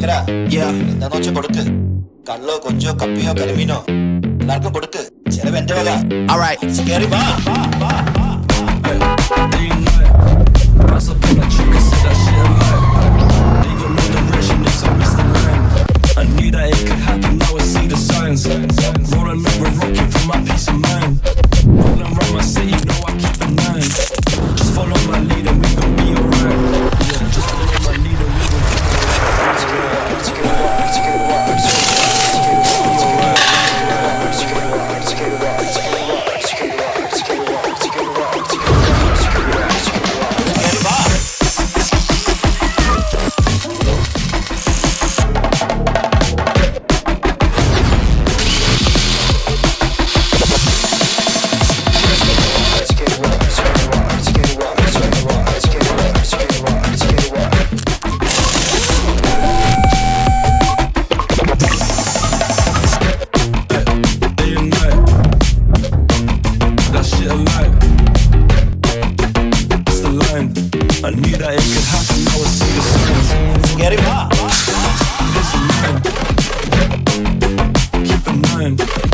ചക്കര എന്താ നോച്ച കൊടുക്ക് കള്ളോ കൊഞ്ചോ കപ്പിയോ കരിമീനോ എല്ലാവർക്കും കൊടുക്ക് ചെലവ് എന്റെ വക കേറി വാ I knew that it could happen, now I see the signs. Rolling over rocking for my peace of mind. Rolling around my city, know I keep an eye. Just follow my lead and we gon' be alright. Yeah, just follow my lead and we gon' be I knew that it could happen, now I see the signs. കേറി വാ Keep an eye.